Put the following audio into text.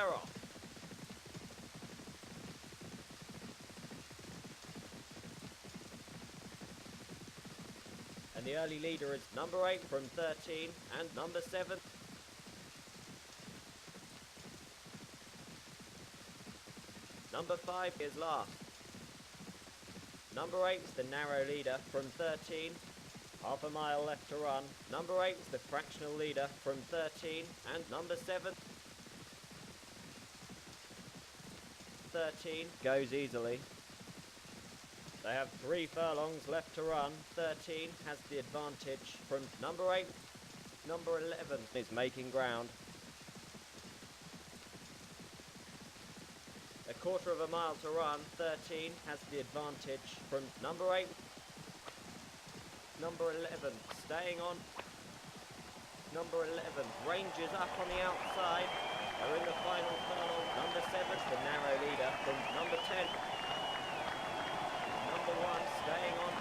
they're off. And the early leader is number 8 from 13 and number 7. Number 5 is last. Number 8 is the narrow leader from 13. Half a mile left to run. Number 8 is the fractional leader from 13 and number 7. 13 goes easily. They have 3 furlongs left to run. 13 has the advantage from number 8. Number 11 is making ground. A quarter of a mile to run. 13 has the advantage from number 8. Number 11 staying on. Number 11 ranges up on the outside. They're in the final furlong. Number 7 is the narrow leader from number 10. Number 1 staying on